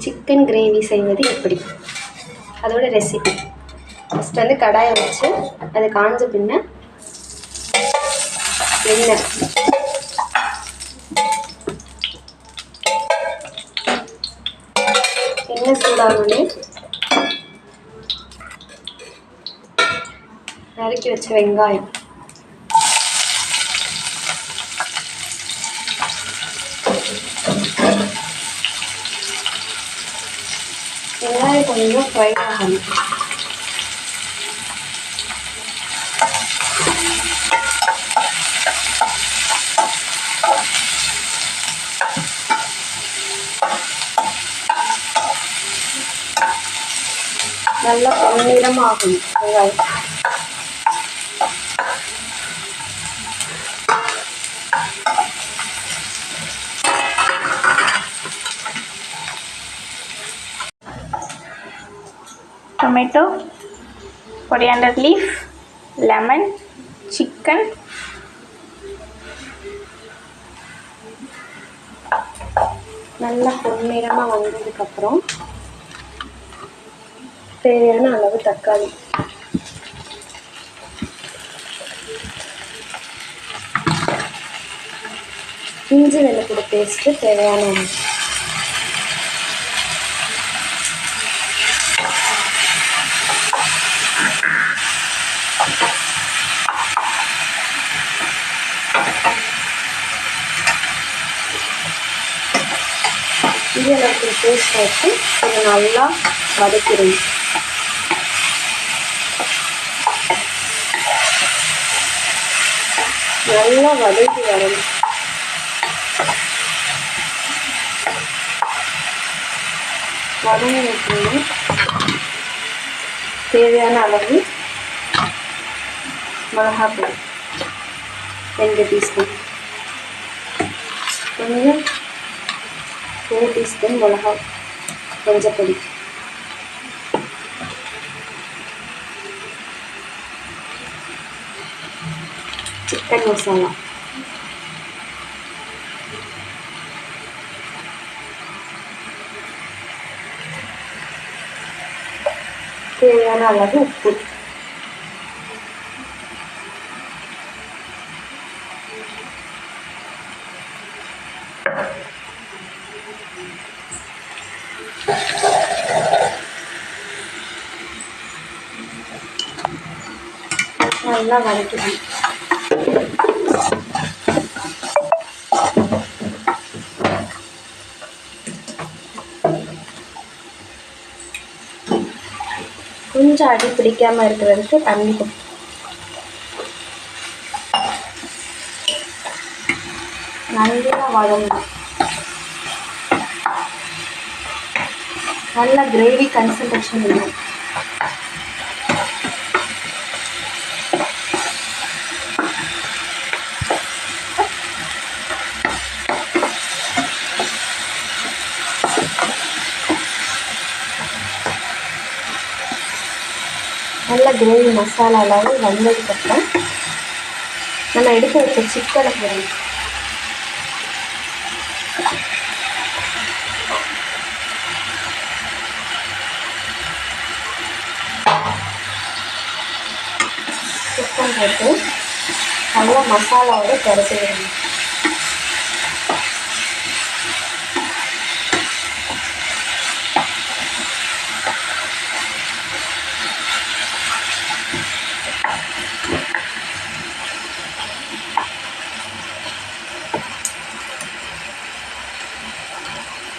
Chicken gravy செய்வது எப்படி, அதோட ரெசிபி. ஃபஸ்ட்டு வந்து கடாயை வச்சு அது காஞ்ச பின்ன எண்ணெய் சூடாகவே நறுக்கி வச்ச வெங்காயம், வெங்காயம் கொஞ்சம் ஃப்ரை ஆகணும். நல்லா பொன்னிறமாகணும் வெங்காயம். tomato, coriander leaf, lemon, chicken, நல்லா பொன்னிறமாக வந்ததுக்கப்புறம் தேவையான அளவு தக்காளி, இஞ்சி வெள்ளைப்பூடு பேஸ்ட்டு தேவையான அளவு, இஞ்சி வெள்ளைப்பூடு பேஸ்ட் வச்சு இதை நல்லா வதக்கிடுங்க. நல்லா வதக்கி வரணும். வதங்கினதுக்கு தேவையான அளவு மிளகாய்ப்பொடி 2 டீஸ்பூன், கொஞ்சம் 1 டீஸ்பூன் மிளகாய் மஞ்சப்பொடி, சிக்கன் மசாலா, தேவையான அளவு உப்பு, நல்லா வதக்கிடணும். கொஞ்சம் அடி பிடிக்காமல் இருக்கிறதுக்கு தண்ணி நல்லா வதங்கணும். நல்லா கிரேவி கன்சன்ட்ரேஷன் வேணும். நல்ல கிரேவி மசாலா அளவு வந்ததுக்கப்புறம் நம்ம எடுத்து வச்ச சிக்கனை போடணும். சிக்கன் போட்டு நல்லா மசாலாவோட கரைச்சி விடணும்.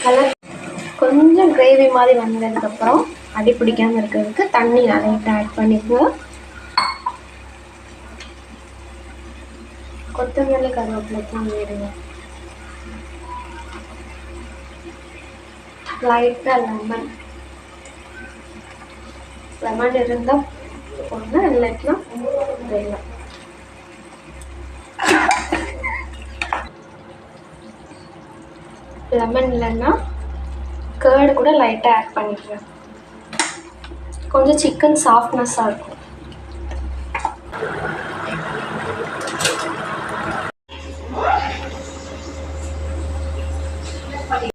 நல்லா கொஞ்சம் கிரேவி மாதிரி வந்ததுக்கப்புறம் அடி பிடிக்காமல் இருக்கிறதுக்கு தண்ணி லைட்டாக ஆட் பண்ணிக்குவோம். கொத்தமல்லி கருவேப்பிலைக்கும் வேடுங்க. லைட்டாக லெமன் இருந்தால் போடணும், இல்லைன்னா வேணும். லெமன் இல்லைன்னா கர்டு கூட லைட்டாக ஆட் பண்ணிக்கிறேன். கொஞ்சம் சிக்கன் சாஃப்ட்னஸாக இருக்கும்.